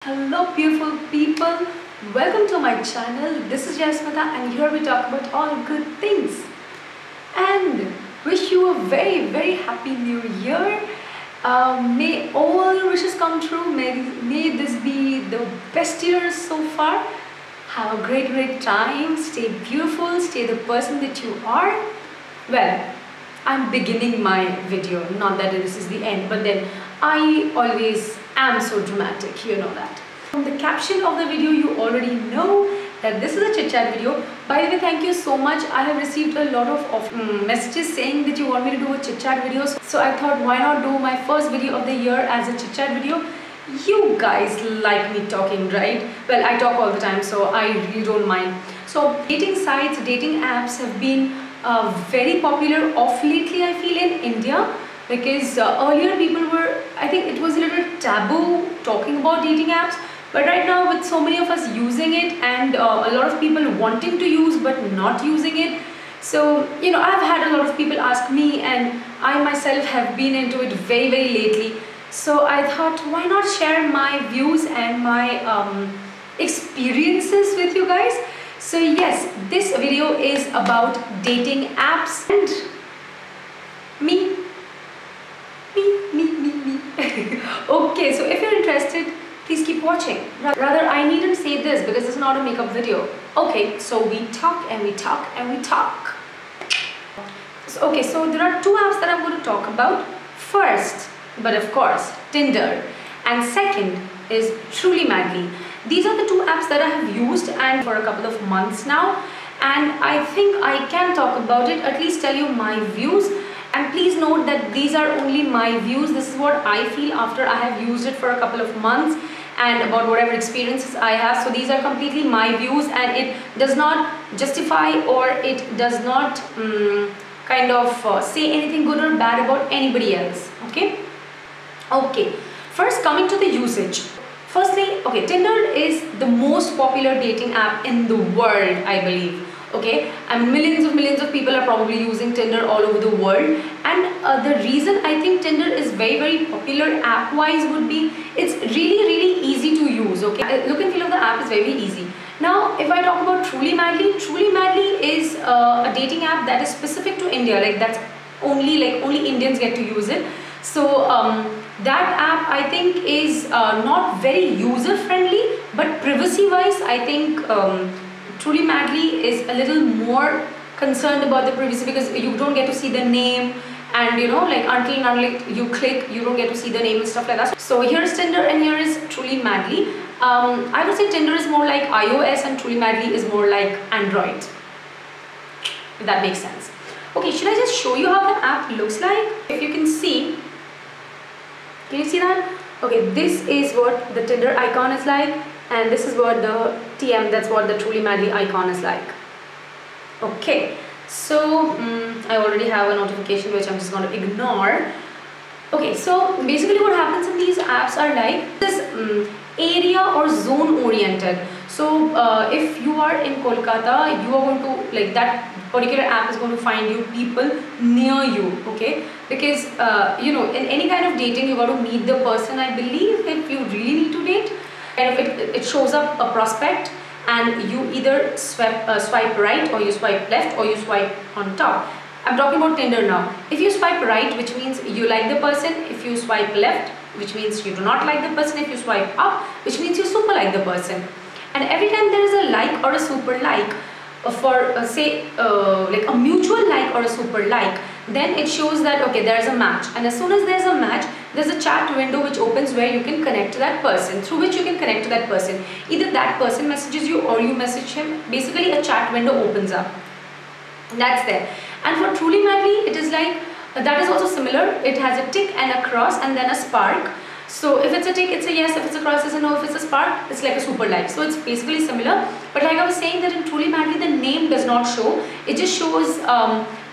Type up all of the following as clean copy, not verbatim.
Hello beautiful people, welcome to my channel. This is Jasmita and here we talk about all good things and wish you a very happy new year. May all your wishes come true. May this be the best year so far. Have a great time. Stay beautiful, stay the person that you are. Well, I'm beginning my video, not that this is the end, but then I always am so dramatic, you know that. From the caption of the video, you already know that this is a chit chat video. By the way, thank you so much. I have received a lot of messages saying that you want me to do a chit chat video. So I thought, why not do my first video of the year as a chit chat video? You guys like me talking, right? Well, I talk all the time, so I really don't mind. So dating sites, dating apps have been very popular of lately, I feel, in India, because earlier people were, I think it was a little taboo talking about dating apps, but right now with so many of us using it and a lot of people wanting to use but not using it, so you know, I've had a lot of people ask me and I myself have been into it very lately. So I thought, why not share my views and my experiences with you guys. So yes, this video is about dating apps and me. Okay, so if you're interested, please keep watching. Rather, I needn't say this because it's not a makeup video. Okay, so we talk and we talk and we talk. Okay, so there are two apps that I'm going to talk about. First, but of course, Tinder, and second is Truly Madly. These are the two apps that I have used and for a couple of months now, and I think I can talk about it, at least tell you my views. And please note that these are only my views. This is what I feel after I have used it for a couple of months and about whatever experiences I have. So these are completely my views and it does not justify or it does not say anything good or bad about anybody else. Okay, first coming to the usage. Firstly, okay, Tinder is the most popular dating app in the world, I believe. Okay, and millions of people are probably using Tinder all over the world, and the reason I think Tinder is very popular app wise would be it's really easy to use. Okay, look and feel of the app is very easy. Now if I talk about Truly Madly is a dating app that is specific to India, like that's only Indians get to use it. So that app I think is not very user friendly, but privacy wise I think Truly Madly is a little more concerned about the privacy because you don't get to see the name, and you know, like until you click, you don't get to see the name and stuff like that. So here is Tinder and here is Truly Madly. I would say Tinder is more like iOS and Truly Madly is more like Android, if that makes sense. Okay, should I just show you how the app looks like? If you can see, can you see that? Okay, this is what the Tinder icon is like, and this is what the TM, that's what the Truly Madly icon is like. Okay, so I already have a notification which I'm just going to ignore. Okay, so basically what happens in these apps are like this area or zone oriented. So if you are in Kolkata, you are going to, like, that particular app is going to find you people near you, okay? Because you know, in any kind of dating you got to meet the person, I believe, if you really need to date. And if it shows up a prospect and you either swipe right or you swipe left or you swipe on top. I'm talking about Tinder now. If you swipe right, which means you like the person. If you swipe left, which means you do not like the person. If you swipe up, which means you super like the person. And every time there is a like or a super like, for say like a mutual like or a super like, then it shows that okay, there is a match. And as soon as there is a match, there's a chat window which opens where you can connect to that person, through which you can connect to that person. Either that person messages you or you message him. Basically a chat window opens up. That's there. And for Truly Madly, it is like, that is also similar. It has a tick and a cross and then a spark. So if it's a tick, it's a yes. If it's a cross, it's a no. If it's a spark, it's like a super like. So it's basically similar. But like I was saying, that in Truly Madly, the name does not show. It just shows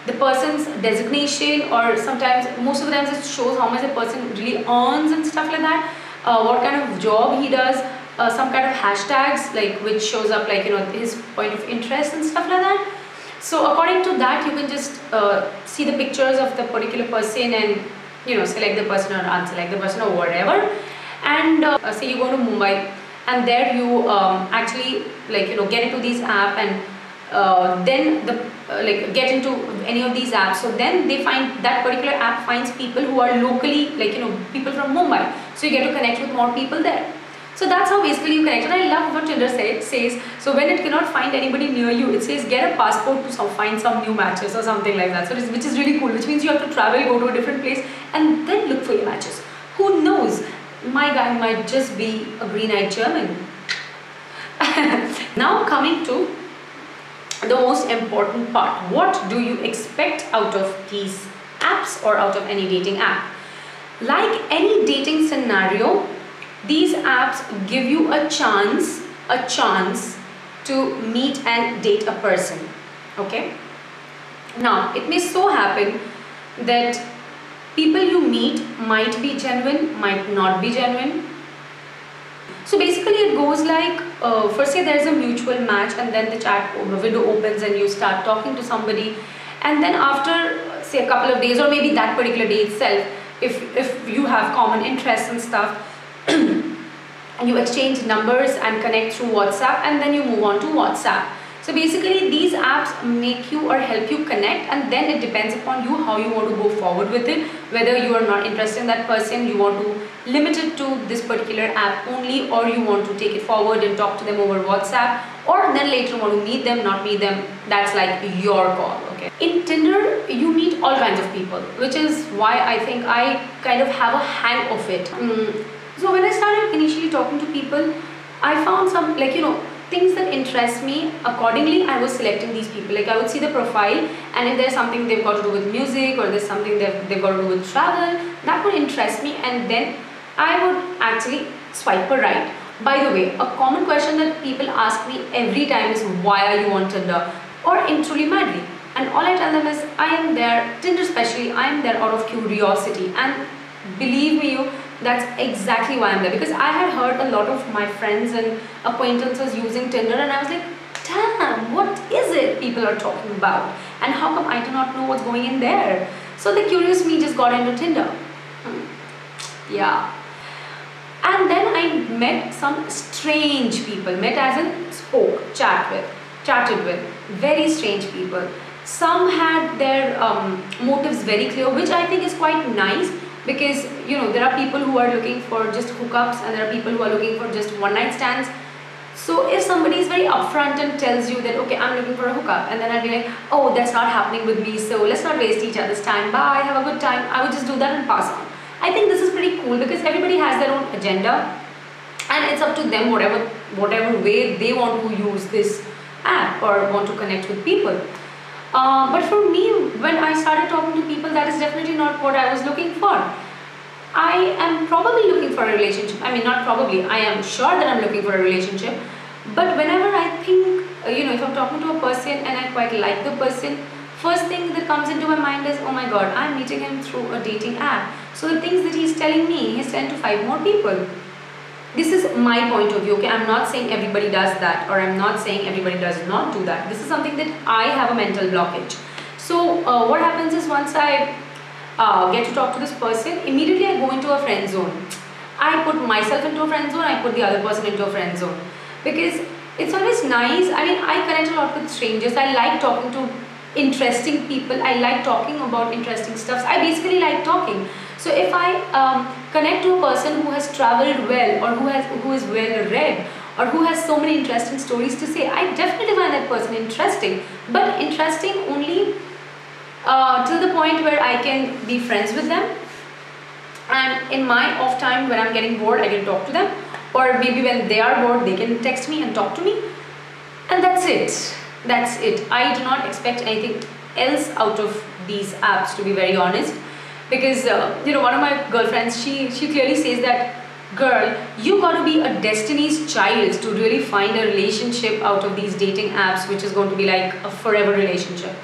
the person's designation, or sometimes, most of the times, it shows how much the person really earns and stuff like that. What kind of job he does. Some kind of hashtags, like, which shows up, like, you know, his point of interest and stuff like that. So according to that, you can just see the pictures of the particular person and, you know, select the person or unselect the person or whatever. And say you go to Mumbai, and there you actually get into these app, and then get into any of these apps. So then they find that particular app finds people who are locally, people from Mumbai. So you get to connect with more people there. So that's how basically you connect. And I love what Tinder says. So when it cannot find anybody near you, it says get a passport to find some new matches or something like that. So which is really cool. Which means you have to travel, go to a different place, and then look for your matches. Who knows? My guy might just be a green-eyed German. Now coming to the most important part. What do you expect out of these apps or out of any dating app? Like any dating scenario, these apps give you a chance to meet and date a person. Okay? Now, it may so happen that people you meet might be genuine, might not be genuine. So basically it goes like, first say there's a mutual match, and then the chat window opens and you start talking to somebody, and then after say a couple of days, or maybe that particular day itself, if you have common interests and stuff, you exchange numbers and connect through WhatsApp, and then you move on to WhatsApp. So basically these apps make you or help you connect, and then it depends upon you how you want to go forward with it. Whether you are not interested in that person, you want to limit it to this particular app only, or you want to take it forward and talk to them over WhatsApp, or then later want to meet them, not meet them. That's like your call. Okay. In Tinder, you meet all kinds of people, which is why I think I kind of have a hang of it. So when I started initially talking to people, I found some things that interest me. Accordingly, I was selecting these people. Like I would see the profile, and if there's something they've got to do with music, or there's something they've got to do with travel, that would interest me, and then I would actually swipe a right. By the way, a common question that people ask me every time is, why are you on Tinder or in Truly Madly? And all I tell them is, I am there, Tinder especially, I am there out of curiosity. And believe me, that's exactly why I'm there, because I had heard a lot of my friends and acquaintances using Tinder, and I was like, damn, what is it people are talking about, and how come I do not know what's going in there? So the curious me just got into Tinder. Yeah. And then I met some strange people, met as in chatted with very strange people. Some had their motives very clear, which I think is quite nice, because there are people who are looking for just hookups, and there are people who are looking for just one-night stands. So if somebody is very upfront and tells you that, okay, I'm looking for a hookup, and then I'd be like, oh, that's not happening with me, so let's not waste each other's time, bye, have a good time, I would just do that and pass on. I think this is pretty cool, because everybody has their own agenda, and it's up to them whatever way they want to use this app or want to connect with people. But for me, when I started talking to people, that is definitely not what I was looking for. I am probably looking for a relationship. I mean, not probably, I am sure that I'm looking for a relationship. But whenever I think, if I'm talking to a person and I quite like the person, first thing that comes into my mind is, oh my god, I'm meeting him through a dating app. So the things that he's telling me, he's telling to 5 more people. This is my point of view, okay? I'm not saying everybody does that, or I'm not saying everybody does not do that. This is something that I have a mental blockage. So what happens is, once I get to talk to this person, immediately I go into a friend zone. I put myself into a friend zone, I put the other person into a friend zone. Because it's always nice. I mean, I connect a lot with strangers. I like talking to interesting people. I like talking about interesting stuff. I basically like talking. So if I connect to a person who has traveled well, or who is well read, or who has so many interesting stories to say, I definitely find that person interesting. But interesting only till the point where I can be friends with them. And in my off time, when I'm getting bored, I can talk to them. Or maybe when they are bored, they can text me and talk to me. And that's it. That's it. I do not expect anything else out of these apps, to be very honest. Because, one of my girlfriends, she clearly says that, girl, you got to be a destiny's child to really find a relationship out of these dating apps, which is going to be like a forever relationship.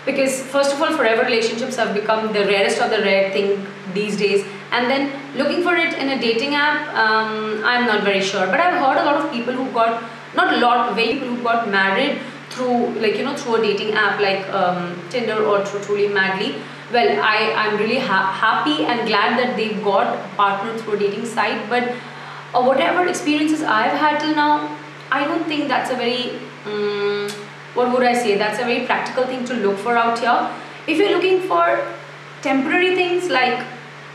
Because first of all, forever relationships have become the rarest of the rare thing these days. And then looking for it in a dating app, I'm not very sure. But I've heard a lot of people who got, not a lot, very people who got married through, through a dating app like Tinder or through Truly Madly, well, I'm really happy and glad that they've got a partner through a dating site, but whatever experiences I've had till now, I don't think that's a very what would I say, that's a very practical thing to look for out here. If you're looking for temporary things like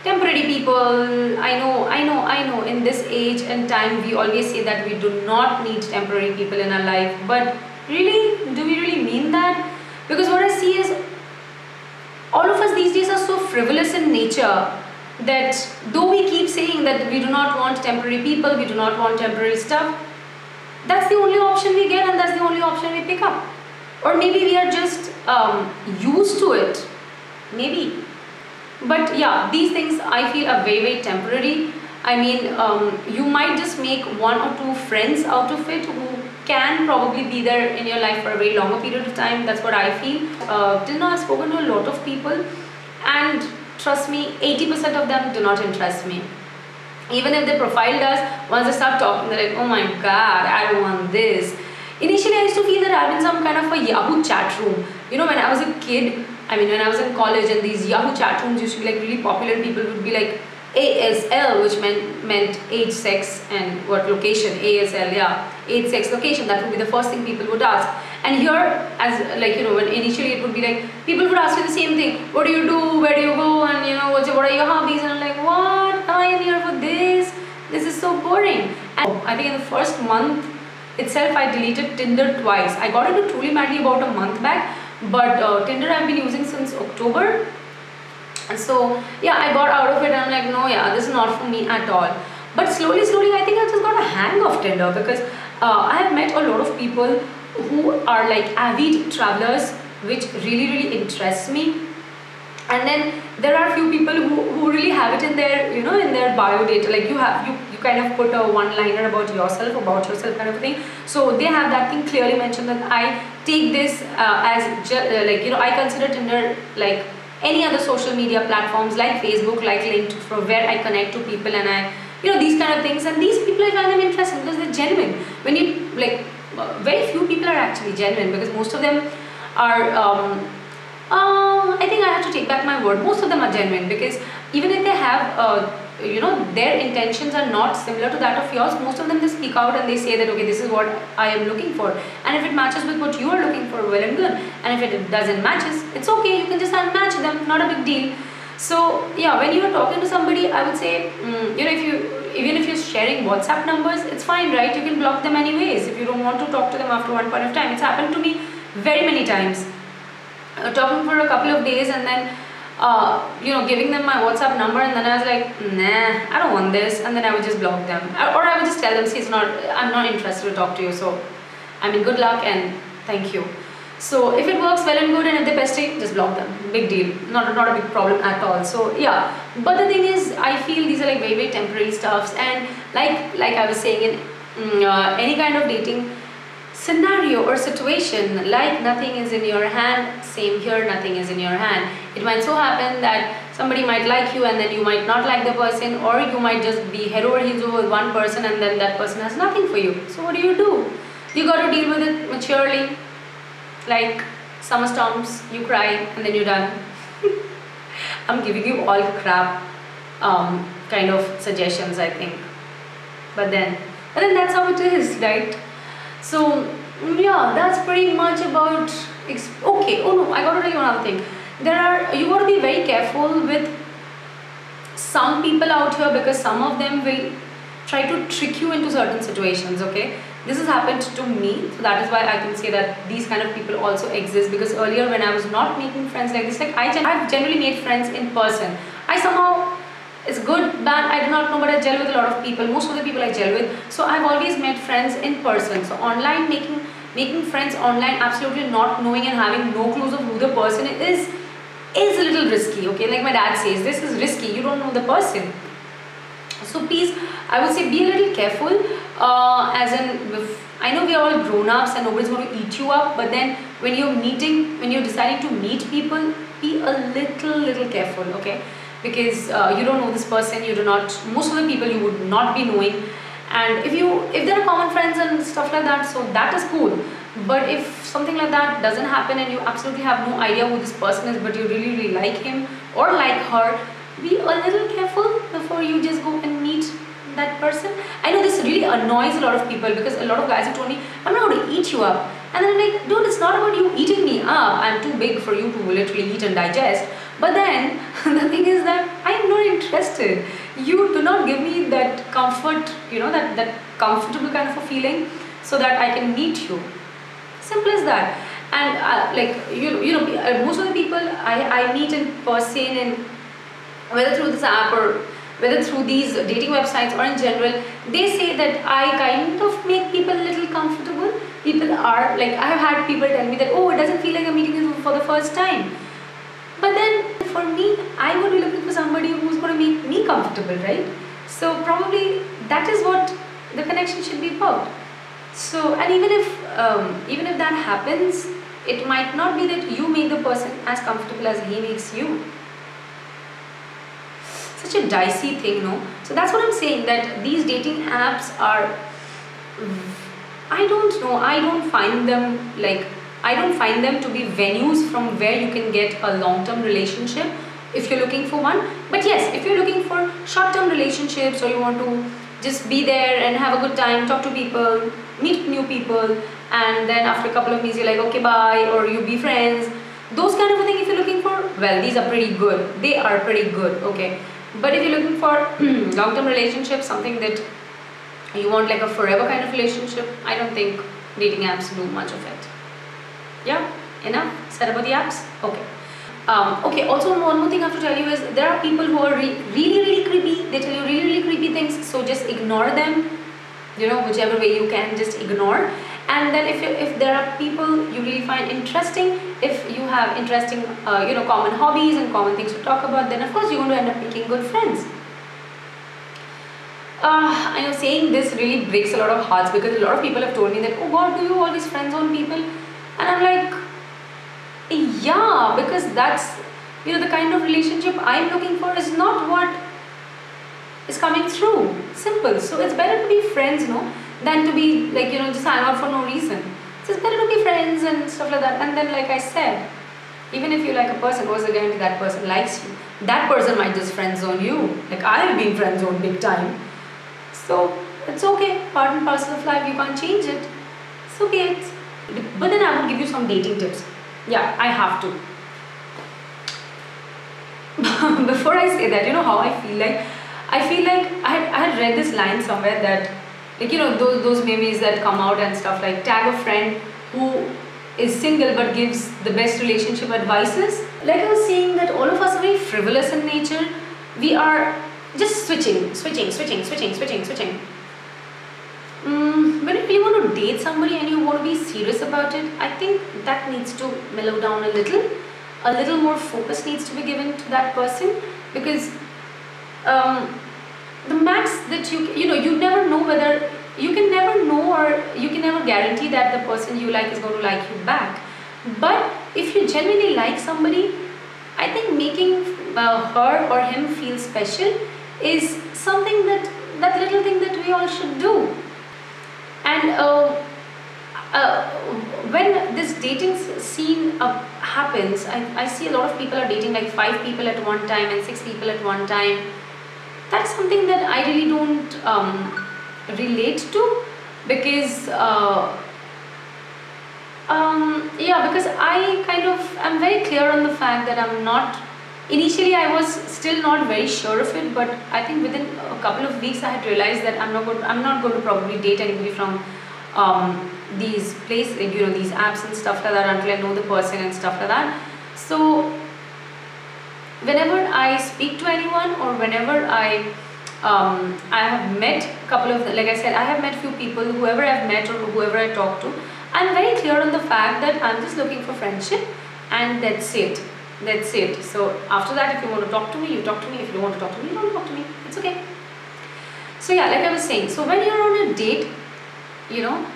temporary people, I know in this age and time we always say that we do not need temporary people in our life, but really, do we really mean that? Because what I see is all of us these days are so frivolous in nature that though we keep saying that we do not want temporary people, we do not want temporary stuff, that's the only option we get and that's the only option we pick up. Or maybe we are just used to it, maybe. But yeah, these things I feel are very, very temporary. I mean, you might just make 1 or 2 friends out of it who can probably be there in your life for a very longer period of time. That's what I feel. Till now I've spoken to a lot of people, and trust me, 80% of them do not interest me. Even if their profile does, once they start talking, they're like, oh my god, I don't want this. Initially I used to feel that I'm in some kind of a Yahoo chat room. You know, when I was a kid, I mean when I was in college, and these Yahoo chat rooms used to be like really popular, people would be like ASL, which meant age, sex and what location. ASL, yeah, age, sex, location. That would be the first thing people would ask. And here, as like, you know, when initially it would be like people would ask you the same thing: what do you do, where do you go, and you know, what are your hobbies? And I'm like, what? I am here for this. This is so boring. And I think in the first month itself I deleted Tinder twice. I got into Truly Madly about a month back, but Tinder I've been using since October. And so yeah, I got out of it and I'm like, no, yeah, this is not for me at all. But slowly I think I just got a hang of Tinder, because I have met a lot of people who are like avid travelers, which really interests me. And then there are few people who really have it in their, you know, in their bio data, like you kind of put a one-liner about yourself kind of a thing. So they have that thing clearly mentioned, that I take this as like, you know, I consider Tinder like any other social media platforms like Facebook, like LinkedIn, from where I connect to people, and I, you know, these kind of things. And these people I find them interesting because they're genuine. When you like, very few people are actually genuine, because most of them are I think I have to take back my word. Most of them are genuine, because even if they have you know, their intentions are not similar to that of yours, most of them just speak out and they say that, okay, this is what I am looking for, and if it matches with what you are looking for, well and good. And if it doesn't matches, it's okay, you can just unmatch them, not a big deal. So yeah, when you are talking to somebody, I would say, you know, even if you're sharing WhatsApp numbers, it's fine, right? You can block them anyways if you don't want to talk to them after one point of time. It's happened to me very many times. Talking for a couple of days and then you know, giving them my WhatsApp number, and then I was like, nah, I don't want this, and then I would just block them, or I would just tell them, see, I'm not interested to talk to you, so I mean, good luck and thank you. So if it works, well and good, and if they pester, just block them, big deal, not a big problem at all. So yeah, but the thing is, I feel these are like very temporary stuffs, and like I was saying, in any kind of dating scenario or situation, like nothing is in your hand, same here, nothing is in your hand. It might so happen that somebody might like you and then you might not like the person, or you might just be head over heels over with one person and then that person has nothing for you. So what do? You got to deal with it maturely, like summer storms, you cry and then you're done. I'm giving you all crap kind of suggestions, I think, but then that's how it is, right? So yeah, that's pretty much about okay. Oh no, I got to tell you another thing. You got to be very careful with some people out here, because some of them will try to trick you into certain situations. Okay, this has happened to me, so that is why I can say that these kind of people also exist. Because earlier, when I was not making friends like this, like I've generally made friends in person. I somehow, it's good, bad, I do not know, but I gel with a lot of people. Most of the people I gel with. So I've always met friends in person. So online, making friends online, absolutely not knowing and having no clues of who the person is a little risky. Okay, like my dad says, this is risky. You don't know the person. So please, I would say, be a little careful. As in, I know we are all grown-ups and nobody's going to eat you up. But then when you're deciding to meet people, be a little careful. Okay. Because you don't know this person, most of the people you would not be knowing, and if there are common friends and stuff like that, so that is cool. But if something like that doesn't happen and you absolutely have no idea who this person is, but you really, really like him or like her, be a little careful before you just go and meet that person. I know this really annoys a lot of people, because a lot of guys have told me, I'm not going to eat you up. And then I'm like, dude, it's not about you eating me up. I'm too big for you to literally eat and digest. But then the thing is that I'm not interested. You do not give me that comfort, you know, that comfortable kind of a feeling so that I can meet you. Simple as that. And like, you know, most of the people I meet in person, and whether through this app or whether through these dating websites or in general, they say that I kind of make people a little comfortable. People are like, I have had people tell me that, oh, it doesn't feel like I'm meeting you for the first time. But then for me, I would be looking for somebody who's going to make me comfortable, right? So probably that is what the connection should be about. So, and even if that happens, it might not be that you make the person as comfortable as he makes you. Such a dicey thing, no? So that's what I'm saying, that these dating apps are, I don't know, I don't find them to be venues from where you can get a long-term relationship if you're looking for one. But yes, if you're looking for short-term relationships, or you want to just be there and have a good time, talk to people, meet new people, and then after a couple of meetings you're like, okay, bye, or you be friends, those kind of a thing if you're looking for, well, these are pretty good. They are pretty good, okay? But if you're looking for long-term relationships, something that you want like a forever kind of relationship, I don't think dating apps do much of it. Yeah, enough said about the apps? Okay. Okay, also one more thing I have to tell you is, there are people who are really, really creepy. They tell you really, really creepy things, so just ignore them. You know, whichever way you can, just ignore. And then if there are people you really find interesting, if you have interesting, you know, common hobbies and common things to talk about, then of course you're going to end up making good friends. I know saying this really breaks a lot of hearts, because a lot of people have told me that, oh God, do you always friend zone people? And I'm like, yeah, because that's, you know, the kind of relationship I'm looking for is not what is coming through. Simple. So it's better to be friends, no, than to be like, you know, just hang out for no reason. So it's better to be friends and stuff like that. And then, like I said, even if you like a person, what's the guarantee that person likes you? That person might just friend zone you. Like, I have been friend zoned big time. So it's okay, part and parcel of life, you can't change it. It's okay. But then I will give you some dating tips. Yeah, I have to. Before I say that, you know how I feel like? I feel like I had read this line somewhere that, like, you know, those memes that come out and stuff, like, tag a friend who is single but gives the best relationship advices. Like I was saying, that all of us are very frivolous in nature. We are just switching. When you want to date somebody and you want to be serious about it, I think that needs to mellow down a little. A little more focus needs to be given to that person, because the max that you know, you never know whether, you can never know, or you can never guarantee that the person you like is going to like you back. But if you genuinely like somebody, I think making her or him feel special is something that little thing that we all should do. And when this dating scene happens, I see a lot of people are dating like 5 people at one time and 6 people at one time. That's something that I really don't relate to, because yeah, because I kind of am very clear on the fact that I'm not, initially I was still not very sure of it, but I think within a couple of weeks I had realized that I'm not going to probably date anybody from these places, you know, these apps and stuff like that, until I know the person and stuff like that. So whenever I speak to anyone, or whenever I have met a couple of, like I said, I have met few people, whoever I've met or whoever I talk to, I'm very clear on the fact that I'm just looking for friendship, and that's it. That's it. So after that, if you want to talk to me, you talk to me. If you don't want to talk to me, you don't talk to me. It's okay. So yeah, like I was saying, so when you're on a date, you know,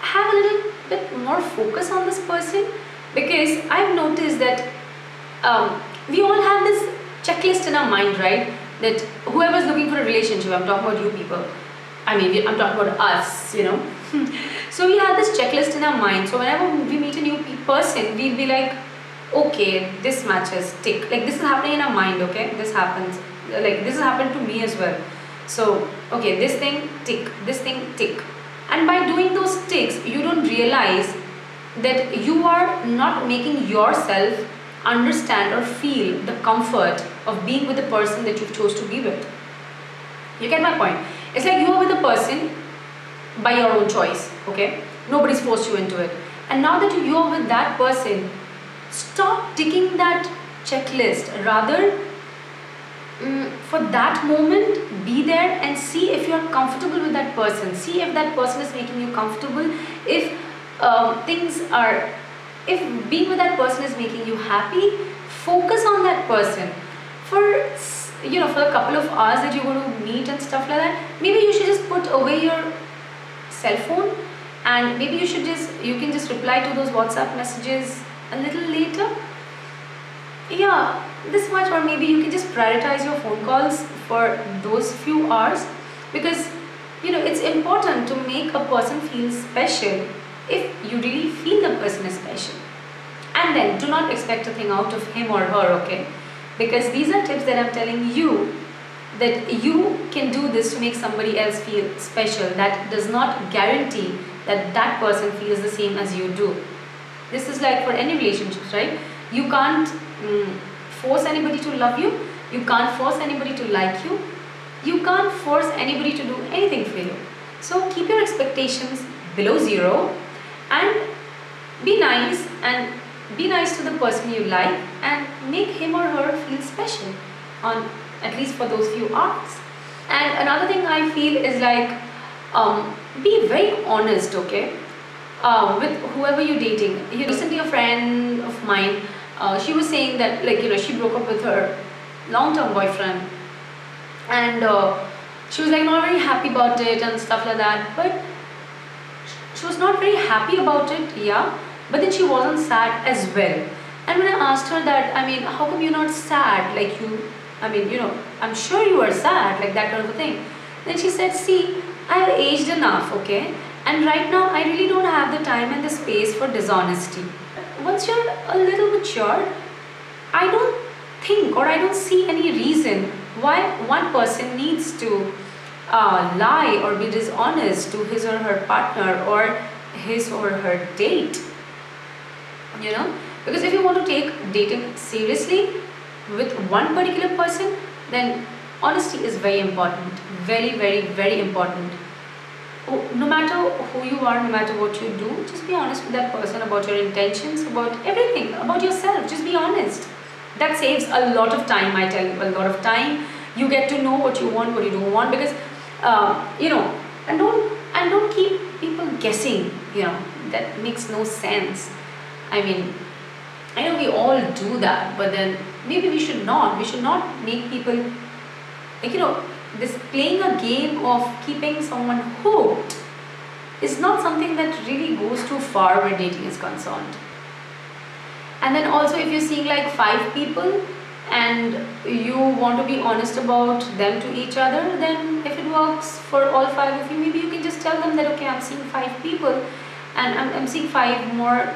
have a little bit more focus on this person, because I've noticed that we all have this checklist in our mind, right? That whoever's looking for a relationship, I'm talking about you people, I mean, I'm talking about us, you know. So we had this checklist in our mind. So whenever we meet a new person, we'll be like, okay, this matches, tick. Like this is happening in our mind, okay? This happens. Like this has happened to me as well. So, okay, this thing, tick, this thing, tick. And by doing those ticks, you don't realize that you are not making yourself understand or feel the comfort of being with the person that you've chose to be with. You get my point? It's like you are with a person by your own choice, okay? Nobody's forced you into it. And now that you are with that person, stop ticking that checklist. Rather, for that moment, be there and see if you are comfortable with that person. See if that person is making you comfortable. If if being with that person is making you happy, focus on that person. For a couple of hours that you're going to meet and stuff like that, maybe you should just put away your cell phone, and maybe you can just reply to those WhatsApp messages a little later. Yeah, this much. Or maybe you can just prioritize your phone calls for those few hours, because it's important to make a person feel special if you really feel the person is special. And then do not expect a thing out of him or her, okay? Because these are tips that I'm telling you, that you can do this to make somebody else feel special. That does not guarantee that that person feels the same as you do. This is like for any relationships, right? You can't force anybody to love you. You can't force anybody to like you. You can't force anybody to do anything for you. So keep your expectations below zero and be nice to the person you like, and make him or her feel special, on at least for those few hours. And another thing I feel is like, be very honest, okay, with whoever you're dating. Recently a friend of mine, she was saying that she broke up with her long-term boyfriend, and she was like not very happy about it and stuff like that. But she was not very happy about it, yeah, but then she wasn't sad as well. And when I asked her that, I mean, how come you're not sad? Like I'm sure you are sad, like that kind of a thing. Then she said, see, I've aged enough, okay, and right now I really don't have the time and the space for dishonesty. Once you're a little mature, I don't think, or I don't see any reason why one person needs to lie or be dishonest to his or her partner or his or her date. Because if you want to take dating seriously with one particular person, then honesty is very important. Very, very, very important. No matter who you are, no matter what you do, just be honest with that person about your intentions, about everything, about yourself. Just be honest. That saves a lot of time, I tell you, a lot of time. You get to know what you want, what you don't want, because and don't keep people guessing. That makes no sense. I mean, I know we all do that, but then maybe we should not. We should not make people this playing a game of keeping someone hooked is not something that really goes too far where dating is concerned. And then also, if you're seeing like 5 people and you want to be honest about them to each other, then if it works for all 5 of you, maybe you can just tell them that, okay, I'm seeing 5 people and I'm seeing 5 more,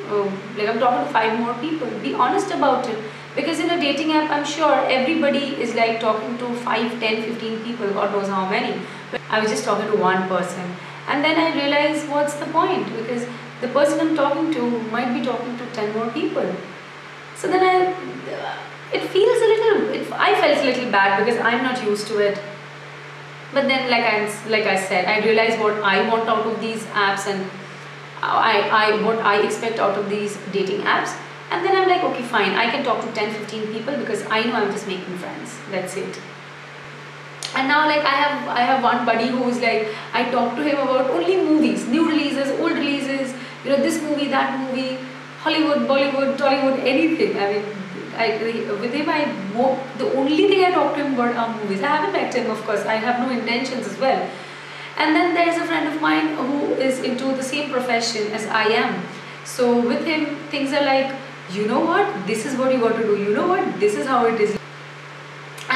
I'm talking to 5 more people. Be honest about it. Because in a dating app, I'm sure everybody is like talking to 5, 10, 15 people, God knows how many. But I was just talking to one person. And then I realized, what's the point? Because the person I'm talking to might be talking to 10 more people. So then I felt a little bad because I'm not used to it. But then like I said, I realized what I want out of these apps and what I expect out of these dating apps. And then I'm like, okay, fine, I can talk to 10, 15 people because I know I'm just making friends. That's it. And now I have one buddy who's like, I talk to him about only movies, new releases, old releases, this movie, that movie, Hollywood, Bollywood, Tollywood, anything. I mean, with him, the only thing I talk to him about are movies. I haven't met him, of course. I have no intentions as well. And then there's a friend of mine who is into the same profession as I am. So with him, things are like, you know what, this is what you got to do, you know what, this is how it is.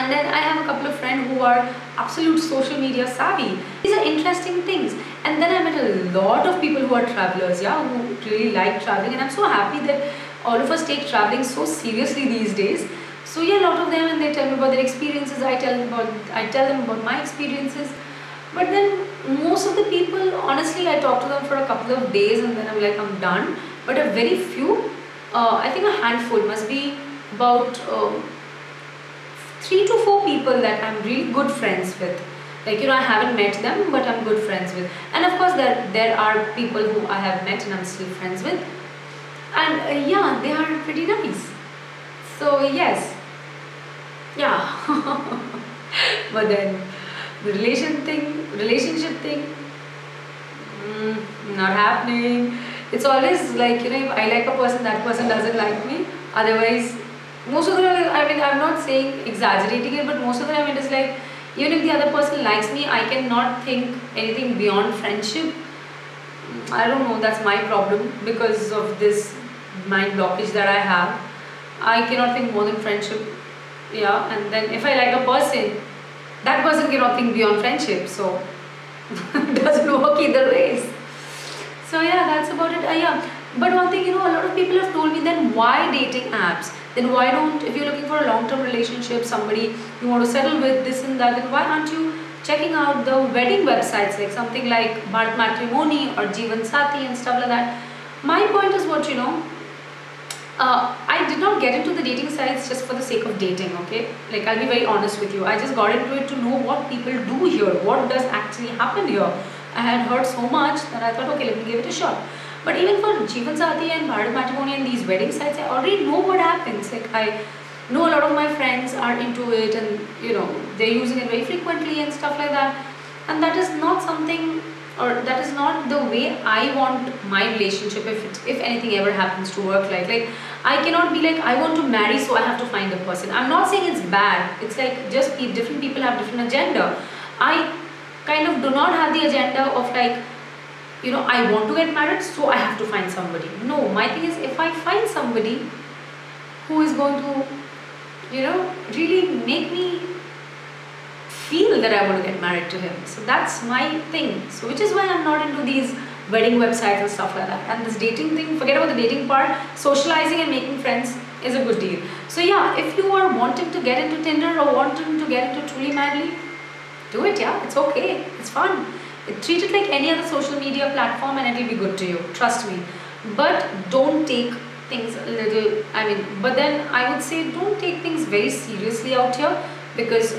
And then I have a couple of friends who are absolute social media savvy. These are interesting things. And then I met a lot of people who are travelers, yeah, who really like traveling. And I'm so happy that all of us take traveling so seriously these days. So yeah, a lot of them, and they tell me about their experiences. I tell them about my experiences. But then most of the people, honestly, I talk to them for a couple of days and then I'm like, I'm done. But a very few, I think a handful, must be about 3 to 4 people that I'm really good friends with. Like, I haven't met them, but I'm good friends with. And of course, there are people who I have met and I'm still friends with. And yeah, they are pretty nice. So yes, yeah. But then the relationship thing, not happening. It's always like, if I like a person, that person doesn't like me. Otherwise, most of the time, I'm not saying exaggerating it, but most of the time it is like, even if the other person likes me, I cannot think anything beyond friendship. I don't know, that's my problem because of this mind blockage that I have. I cannot think more than friendship. Yeah, and then if I like a person, that person cannot think beyond friendship, so it doesn't work either ways. So yeah, that's about it. Yeah, but one thing, a lot of people have told me, then why dating apps? Then why don't, if you're looking for a long-term relationship, somebody you want to settle with, this and that, then why aren't you checking out the wedding websites, like something like Bharat Matrimony or Jeevan Sati and stuff like that? My point is what, I did not get into the dating sites just for the sake of dating, okay? Like, I'll be very honest with you. I just got into it to know what people do here, what does actually happen here. I had heard so much that I thought, okay, let me give it a shot. But even for Jeevan Sati and Bharat Matrimony and these wedding sites, I already know what happens. Like, I know a lot of my friends are into it and, they're using it very frequently and stuff like that. And that is not something, or that is not the way I want my relationship, if anything ever happens, to work like. Like, I cannot be like, I want to marry, so I have to find a person. I'm not saying it's bad. It's like, just different people have different agenda. I kind of do not have the agenda of like, I want to get married, so I have to find somebody. No, my thing is, if I find somebody who is going to, really make me feel that I want to get married to him. So that's my thing. So which is why I'm not into these wedding websites and stuff like that. And this dating thing, forget about the dating part, socializing and making friends is a good deal. So yeah, if you are wanting to get into Tinder or wanting to get into Truly Madly, do it, yeah, it's okay, it's fun. Treat it like any other social media platform and it will be good to you, trust me. But don't take things a little, but then I would say don't take things very seriously out here, because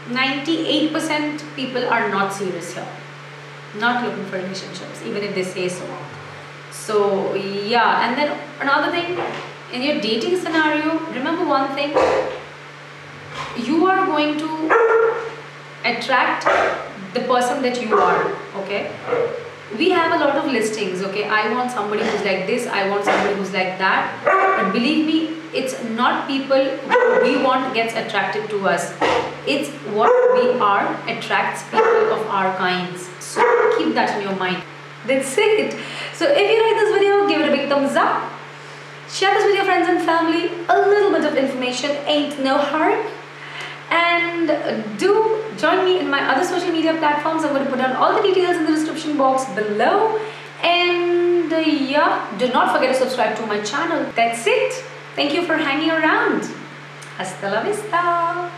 98% people are not serious here, not looking for relationships, even if they say so. So yeah, and then another thing, in your dating scenario, remember one thing, you are going to attract the person that you are, okay? We have a lot of listings, okay? I want somebody who's like this, I want somebody who's like that. But believe me, it's not people who we want gets attracted to us. It's what we are attracts people of our kinds. So keep that in your mind. That's it. So if you like this video, give it a big thumbs up. Share this with your friends and family. A little bit of information ain't no harm. And do join me in my other social media platforms. I'm going to put down all the details in the description box below. And yeah, do not forget to subscribe to my channel. That's it. Thank you for hanging around. Hasta la vista.